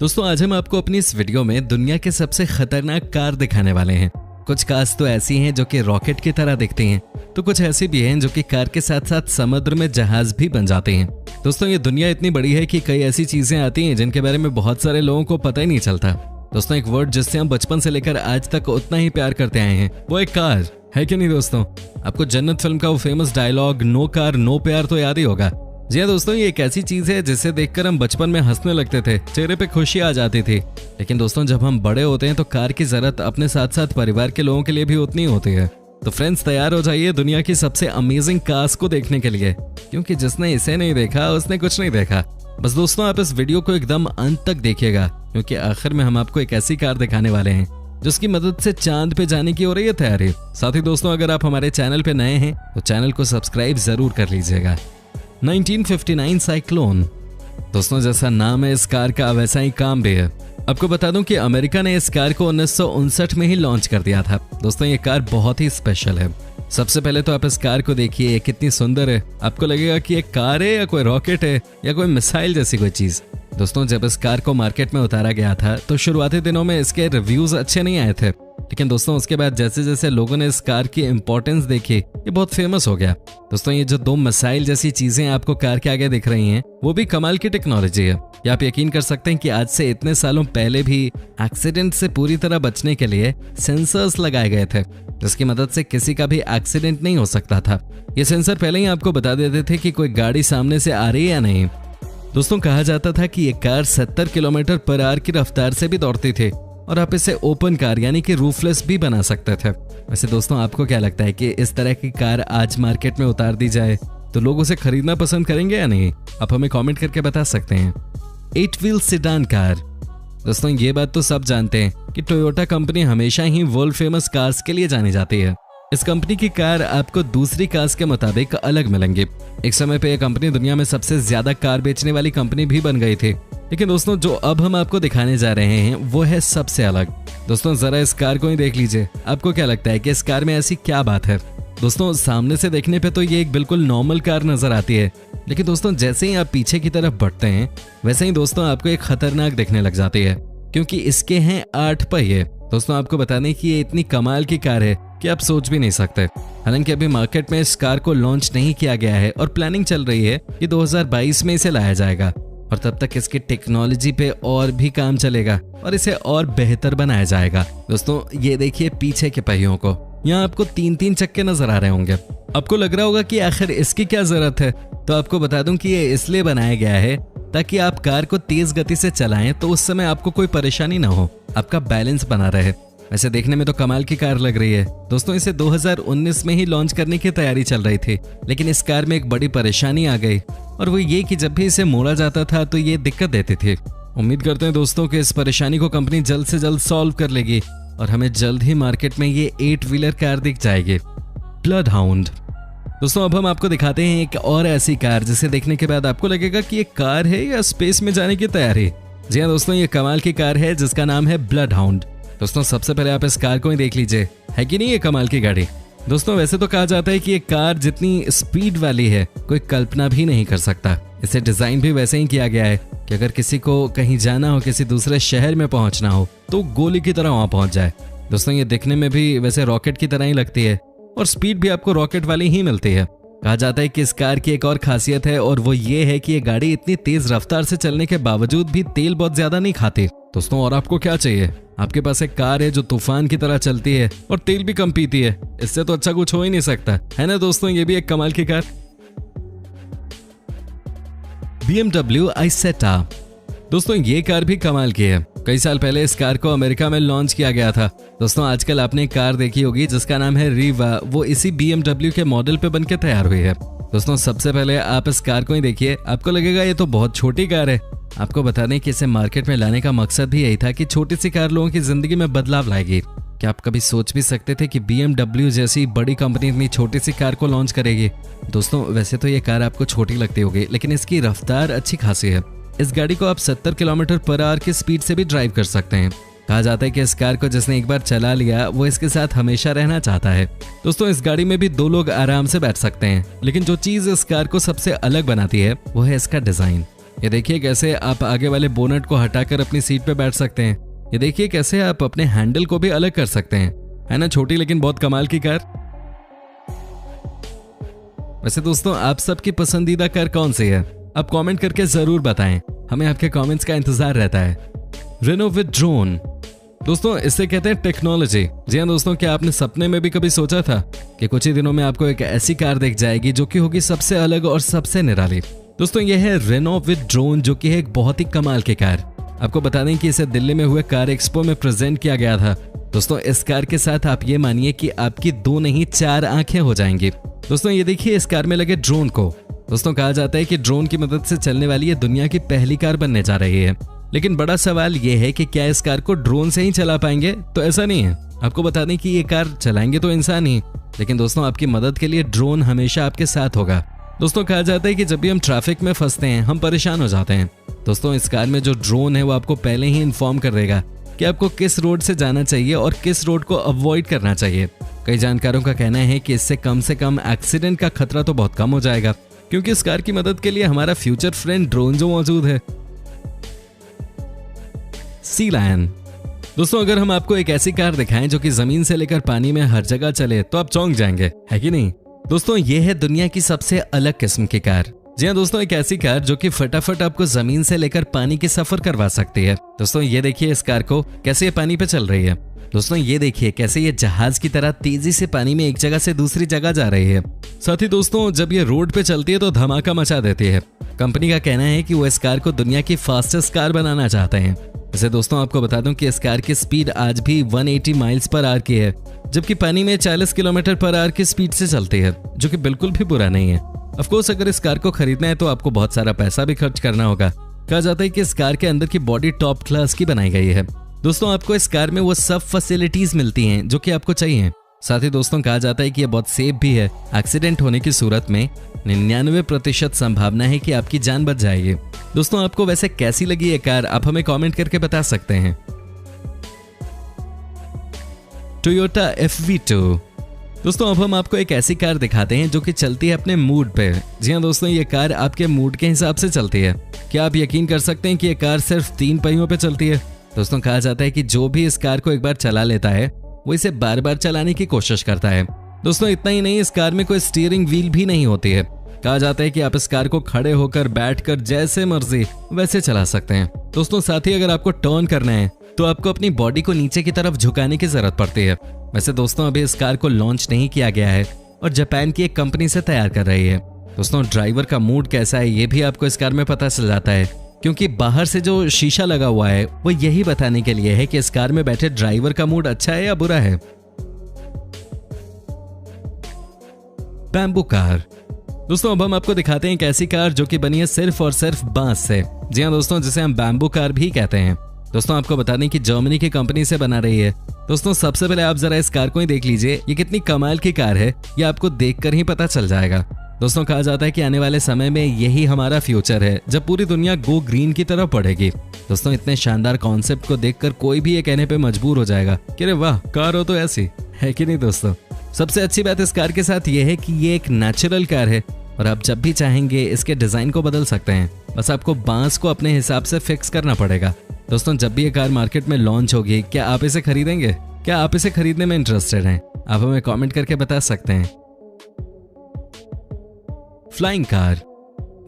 दोस्तों आज हम आपको अपनी इस वीडियो में दुनिया के सबसे खतरनाक कार दिखाने वाले हैं। कुछ कार्स तो ऐसी हैं जो कि रॉकेट की तरह दिखती हैं, तो कुछ ऐसी भी हैं जो कि कार के साथ साथ समुद्र में जहाज भी बन जाते हैं। दोस्तों ये दुनिया इतनी बड़ी है कि कई ऐसी चीजें आती हैं जिनके बारे में बहुत सारे लोगों को पता ही नहीं चलता। दोस्तों एक वर्ड जिससे हम बचपन से लेकर आज तक उतना ही प्यार करते आए हैं वो एक कार है कि नहीं। दोस्तों आपको जन्नत फिल्म का वो famous dialogue no car no प्यार तो याद ही होगा। जी हाँ दोस्तों, ये एक ऐसी चीज है जिसे देखकर हम बचपन में हंसने लगते थे, चेहरे पे खुशी आ जाती थी। लेकिन दोस्तों जब हम बड़े होते हैं तो कार की जरूरत अपने साथ साथ परिवार के लोगों के लिए भी उतनी होती है। तो फ्रेंड्स तैयार हो जाइए दुनिया की सबसे अमेजिंग कार्स को देखने के लिए, क्योंकि जिसने इसे नहीं देखा उसने कुछ नहीं देखा। बस दोस्तों आप इस वीडियो को एकदम अंत तक देखिएगा, क्योंकि आखिर में हम आपको एक ऐसी कार दिखाने वाले हैं जिसकी मदद से चांद पे जाने की हो रही है तैयारी। साथ ही दोस्तों अगर आप हमारे चैनल पे नए हैं तो चैनल को सब्सक्राइब जरूर कर लीजिएगा। 1959 साइक्लोन। दोस्तों जैसा नाम है इस कार का वैसा ही काम भी है। आपको बता दूं कि अमेरिका ने इस कार को 1959 में ही लॉन्च कर दिया था। दोस्तों ये कार बहुत ही स्पेशल है। सबसे पहले तो आप इस कार को देखिए, ये कितनी सुंदर है। आपको लगेगा कि एक कार है या कोई रॉकेट है या कोई मिसाइल जैसी कोई चीज। दोस्तों जब इस कार को मार्केट में उतारा गया था तो शुरुआती दिनों में इसके रिव्यूज अच्छे नहीं आए थे, लेकिन दोस्तों उसके बाद जैसे जैसे लोगों ने इस कार की इंपॉर्टेंस देखी ये बहुत फेमस हो गया। दोस्तों ये जो दो मिसाइल जैसी चीजें आपको कार के आगे दिख रही हैं वो भी कमाल की टेक्नोलॉजी है। या आप यकीन कर सकते हैं कि आज से इतने सालों पहले भी एक्सीडेंट से पूरी तरह बचने के लिए सेंसर्स लगाए गए थे, जिसकी मदद से किसी का भी एक्सीडेंट नहीं हो सकता था। ये सेंसर पहले ही आपको बता देते थे कि कोई गाड़ी सामने से आ रही है या नहीं। दोस्तों कहा जाता था कि ये कार 70 किलोमीटर पर आवर की रफ्तार से भी दौड़ती थी और आप इसे ओपन कार यानी कि रूफलेस भी बना सकते थे। वैसे दोस्तों आपको क्या लगता है कि इस तरह की कार आज मार्केट में उतार दी जाए तो लोग उसे खरीदना पसंद करेंगे या नहीं? आप हमें कमेंट करके बता सकते हैं। 8 व्हील सेडान कार। दोस्तों ये बात तो सब जानते हैं कि टोयोटा कंपनी हमेशा ही वर्ल्ड फेमस कार्स के लिए जानी जाती है। इस कंपनी की कार आपको दूसरी कार्स के मुताबिक अलग मिलेंगी। एक समय पे यह कंपनी दुनिया में सबसे ज्यादा कार बेचने वाली कंपनी भी बन गई थी, लेकिन दोस्तों जो अब हम आपको दिखाने जा रहे हैं वो है सबसे अलग। दोस्तों जरा इस कार को ही देख लीजिए। आपको क्या लगता है कि इस कार में ऐसी क्या बात है? दोस्तों सामने से देखने पे तो ये एक बिल्कुल नॉर्मल कार नजर आती है, लेकिन दोस्तों जैसे ही आप पीछे की तरफ बढ़ते हैं वैसे ही दोस्तों आपको एक खतरनाक दिखने लग जाती है, क्योंकि इसके हैं 8 पहिए। दोस्तों आपको बताने की ये इतनी कमाल की कार है कि आप सोच भी नहीं सकते। हालांकि अभी मार्केट में इस कार को लॉन्च नहीं किया गया है और प्लानिंग चल रही है कि 2022 में इसे लाया जाएगा, और तब तक इसकी टेक्नोलॉजी पे और भी काम चलेगा और इसे और बेहतर बनाया जाएगा। दोस्तों ये देखिए पीछे के पहियों को, यहाँ आपको 3-3 चक्के नजर आ रहे होंगे। आपको लग रहा होगा कि आखिर इसकी क्या जरूरत है, तो आपको बता दूं कि ये इसलिए बनाया गया है ताकि आप कार को तेज गति से चलाएं तो उस समय आपको कोई परेशानी ना हो, आपका बैलेंस बना रहे। वैसे देखने में तो कमाल की कार लग रही है। दोस्तों इसे 2019 में ही लॉन्च करने की तैयारी चल रही थी, लेकिन इस कार में एक बड़ी परेशानी आ गई, और वो ये कि जब भी इसे मोड़ा जाता था तो ये दिक्कत देती थी। उम्मीद करते हैं दोस्तों कि इस परेशानी को कंपनी जल्द से जल्द सॉल्व कर लेगी और हमें जल्द ही मार्केट में ये 8 व्हीलर कार दिख जाएगी। Blood hound. दोस्तों अब हम आपको दिखाते हैं एक और ऐसी कार जिसे देखने के बाद आपको लगेगा कि ये कार है या स्पेस में जाने की तैयारी। जी हाँ दोस्तों, ये कमाल की कार है जिसका नाम है ब्लड हाउंड। दोस्तों सबसे पहले आप इस कार को ही देख लीजिए, है कि नहीं ये कमाल की गाड़ी। दोस्तों वैसे तो कहा जाता है कि ये कार जितनी स्पीड वाली है कोई कल्पना भी नहीं कर सकता। इसे डिजाइन भी वैसे ही किया गया है कि अगर किसी को कहीं जाना हो, किसी दूसरे शहर में पहुंचना हो तो गोली की तरह वहां पहुंच जाए। दोस्तों ये दिखने में भी वैसे रॉकेट की तरह ही लगती है और स्पीड भी आपको रॉकेट वाली ही मिलती है। कहा जाता है कि इस कार की एक और खासियत है, और वो ये है कि ये गाड़ी इतनी तेज रफ्तार से चलने के बावजूद भी तेल बहुत ज्यादा नहीं खाती। दोस्तों और आपको क्या चाहिए? आपके पास एक कार है जो तूफान की तरह चलती है और तेल भी कम पीती है। इससे तो अच्छा कुछ हो ही नहीं सकता, है ना दोस्तों? ये भी एक कमाल की कार। BMW i-Zeta। दोस्तों ये कार भी कमाल की है। कई साल पहले इस कार को अमेरिका में लॉन्च किया गया था। दोस्तों आजकल आपने कार देखी होगी जिसका नाम है रीवा, वो इसी BMW के मॉडल पे बनके तैयार हुई है। दोस्तों सबसे पहले आप इस कार को ही देखिए, आपको लगेगा ये तो बहुत छोटी कार है। आपको बता दें कि इसे मार्केट में लाने का मकसद भी यही था कि छोटी सी कार लोगों की जिंदगी में बदलाव लाएगी। क्या आप कभी सोच भी सकते थे कि BMW जैसी बड़ी कंपनी इतनी छोटी सी कार को लॉन्च करेगी? दोस्तों वैसे तो ये कार आपको छोटी लगती होगी, लेकिन इसकी रफ्तार अच्छी खासी है। इस गाड़ी को आप 70 किलोमीटर पर आवर की स्पीड से भी ड्राइव कर सकते हैं। कहा जाता है कि इस कार को जिसने एक बार चला लिया वो इसके साथ हमेशा रहना चाहता है। दोस्तों इस गाड़ी में भी 2 लोग आराम से बैठ सकते हैं, लेकिन जो चीज इस कार को सबसे अलग बनाती है वो है इसका डिजाइन। ये देखिए कैसे आप आगे वाले बोनट को हटाकर अपनी सीट पे बैठ सकते हैं। ये देखिए कैसे आप अपने हैंडल को भी अलग कर सकते हैं। है ना छोटी लेकिन बहुत कमाल की कार। वैसे दोस्तों आप सबकी पसंदीदा कार कौन सी है? आप कमेंट करके जरूर बताएं, हमें आपके कमेंट्स का इंतजार रहता है। रेनो विद ड्रोन, दोस्तों इससे कहते हैं टेक्नोलॉजी। जी हाँ दोस्तों, क्या आपने सपने में भी कभी सोचा था कि कुछ ही दिनों में आपको एक ऐसी कार दिख जाएगी जो कि होगी सबसे अलग और सबसे निराली? दोस्तों ये है रेनो विद ड्रोन, जो कि है एक बहुत ही कमाल की कार। आपको बता दें कि इसे दिल्ली में हुए कार एक्सपो में प्रेजेंट किया गया था। दोस्तों इस कार के साथ आप ये मानिए कि आपकी 2 नहीं 4 आंखें हो जाएंगी। दोस्तों ये देखिए इस कार में लगे ड्रोन को। दोस्तों कहा जाता है कि ड्रोन की मदद से चलने वाली ये दुनिया की पहली कार बनने जा रही है। लेकिन बड़ा सवाल ये है कि क्या इस कार को ड्रोन से ही चला पाएंगे? तो ऐसा नहीं है। आपको बता दें कि ये कार चलाएंगे तो इंसान ही, लेकिन दोस्तों आपकी मदद के लिए ड्रोन हमेशा आपके साथ होगा। दोस्तों कहा जाता है कि जब भी हम ट्रैफिक में फंसते हैं हम परेशान हो जाते हैं। दोस्तों इस कार में जो ड्रोन है वो आपको पहले ही इन्फॉर्म कर देगा कि आपको किस रोड से जाना चाहिए और किस रोड को अवॉइड करना चाहिए। कई जानकारों का कहना है कि इससे कम से कम एक्सीडेंट का खतरा तो बहुत कम हो जाएगा, क्योंकि इस कार की मदद के लिए हमारा फ्यूचर फ्रेंड ड्रोन जो मौजूद है। सी लायन, दोस्तों अगर हम आपको एक ऐसी कार दिखाएं जो कि जमीन से लेकर पानी में हर जगह चले तो आप चौंक जाएंगे, है कि नहीं? दोस्तों ये है दुनिया की सबसे अलग किस्म की कार। जी हाँ दोस्तों, एक ऐसी कार जो कि फटाफट आपको जमीन से लेकर पानी की सफर करवा सकती है। दोस्तों ये देखिए इस कार को कैसे ये पानी पे चल रही है। दोस्तों ये देखिए कैसे ये जहाज की तरह तेजी से पानी में एक जगह से दूसरी जगह जा रही है। साथ ही दोस्तों जब ये रोड पे चलती है तो धमाका मचा देती है। कंपनी का कहना है कि वो इस कार को दुनिया की फास्टेस्ट कार बनाना चाहते हैं। वैसे दोस्तों आपको बता दूं कि इस कार की स्पीड आज भी 180 माइल्स पर आवर की है, जबकि पानी में 40 किलोमीटर पर आवर की स्पीड से चलती है, जो कि बिल्कुल भी बुरा नहीं है। ऑफ कोर्स अगर इस कार को खरीदना है तो आपको बहुत सारा पैसा भी खर्च करना होगा। कहा जाता है कि इस कार के अंदर की बॉडी टॉप क्लास की बनाई गई है। दोस्तों आपको इस कार में वो सब फैसिलिटीज मिलती हैं जो कि आपको चाहिए। साथ ही दोस्तों कहा जाता है कि ये बहुत सेफ भी है। एक्सीडेंट होने की सूरत में 99% संभावना है कि आपकी जान बच जाएगी। दोस्तों आपको वैसे कैसी लगी ये कार, आप हमें कमेंट करके बता सकते हैं। टोयोटा FV2, दोस्तों अब हम आपको एक ऐसी कार दिखाते हैं जो कि चलती है अपने मूड पे। जी हाँ दोस्तों, ये कार आपके मूड के हिसाब से चलती है। क्या आप यकीन कर सकते हैं कि ये कार सिर्फ 3 पहियों पे चलती है? दोस्तों कहा जाता है कि जो भी इस कार को एक बार चला लेता है वो इसे बार बार चलाने की कोशिश करता है। दोस्तों इतना ही नहीं, इस कार में कोई स्टीयरिंग व्हील भी नहीं होती है। कहा जाता है कि आप इस कार को खड़े होकर बैठकर जैसे मर्जी वैसे चला सकते हैं। दोस्तों साथ ही अगर आपको टर्न करना है तो आपको अपनी बॉडी को नीचे की तरफ झुकाने की जरूरत पड़ती है। वैसे दोस्तों अभी इस कार को लॉन्च नहीं किया गया है और जापान की एक कंपनी से तैयार कर रही है। दोस्तों ड्राइवर का मूड कैसा है ये भी आपको इस कार में पता चल जाता है, क्योंकि बाहर से जो शीशा लगा हुआ है वो यही बताने के लिए है कि इस कार में बैठे ड्राइवर का मूड अच्छा है या बुरा है। बैम्बू कार, दोस्तों अब हम आपको दिखाते हैं एक ऐसी कार जो कि बनी है सिर्फ और सिर्फ बांस से। जी हाँ दोस्तों, जिसे हम बैम्बू कार भी कहते हैं। दोस्तों आपको बता दें कि जर्मनी की कंपनी से बना रही है। दोस्तों सबसे पहले आप जरा इस कार को ही देख लीजिए, ये कितनी कमाल की कार है ये आपको देखकर ही पता चल जाएगा। दोस्तों कहा जाता है कि आने वाले समय में यही हमारा फ्यूचर है, जब पूरी दुनिया गो ग्रीन की तरफ बढ़ेगी। दोस्तों इतने शानदार कॉन्सेप्ट को देखकर कोई भी ये कहने पे मजबूर हो जाएगा कि अरे वाह कार हो तो ऐसी, है कि नहीं दोस्तों? सबसे अच्छी बात इस कार के साथ ये है कि ये एक नेचुरल कार है और आप जब भी चाहेंगे इसके डिजाइन को बदल सकते हैं। बस आपको बांस को अपने हिसाब से फिक्स करना पड़ेगा। दोस्तों जब भी ये कार मार्केट में लॉन्च होगी, क्या आप इसे खरीदेंगे? क्या आप इसे खरीदने में इंटरेस्टेड हैं? आप हमें कमेंट करके बता सकते हैं। फ्लाइंग कार,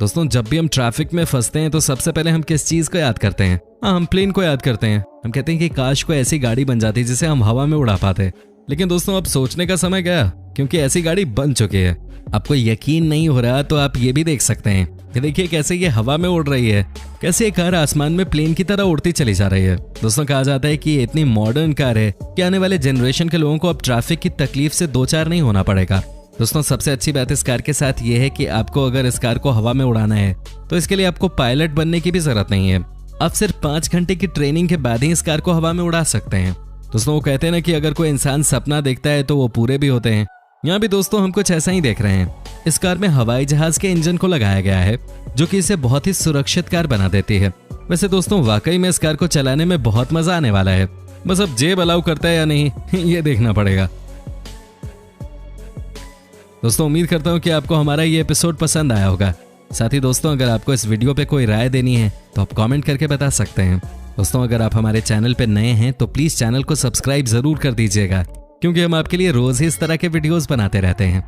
दोस्तों जब भी हम ट्रैफिक में फंसते हैं तो सबसे पहले हम किस चीज को याद करते हैं? हम प्लेन को याद करते हैं। हम कहते हैं कि काश को ऐसी गाड़ी बन जाती जिसे हम हवा में उड़ा पाते। लेकिन दोस्तों अब सोचने का समय गया, क्योंकि ऐसी गाड़ी बन चुकी है। आपको यकीन नहीं हो रहा तो आप ये भी देख सकते हैं कि देखिए कैसे ये हवा में उड़ रही है, कैसे ये कार आसमान में प्लेन की तरह उड़ती चली जा रही है। दोस्तों कहा जाता है कि ये इतनी मॉडर्न कार है कि आने वाले जनरेशन के लोगों को अब ट्रैफिक की तकलीफ से दो चार नहीं होना पड़ेगा। दोस्तों सबसे अच्छी बात इस कार के साथ ये है कि आपको अगर इस कार को हवा में उड़ाना है तो इसके लिए आपको पायलट बनने की भी जरूरत नहीं है। आप सिर्फ 5 घंटे की ट्रेनिंग के बाद ही इस कार को हवा में उड़ा सकते हैं। दोस्तों वो कहते हैं ना कि अगर कोई इंसान सपना देखता है तो वो पूरे भी होते हैं। यहाँ भी दोस्तों हम कुछ ऐसा ही देख रहे हैं। इस कार में हवाई जहाज के इंजन को लगाया गया है, जो कि इसे बहुत ही सुरक्षित कार बना देती है। वैसे दोस्तों वाकई में इस कार को चलाने में बहुत मजा आने वाला है। बस अब जेब अलाउ करता है या नहीं ये देखना पड़ेगा। दोस्तों उम्मीद करता हूँ कि आपको हमारा ये एपिसोड पसंद आया होगा। साथ ही दोस्तों, अगर आपको इस वीडियो पे कोई राय देनी है तो आप कमेंट करके बता सकते हैं। दोस्तों, अगर आप हमारे चैनल पे नए हैं तो प्लीज़ चैनल को सब्सक्राइब ज़रूर कर दीजिएगा, क्योंकि हम आपके लिए रोज़ ही इस तरह के वीडियोज़ बनाते रहते हैं।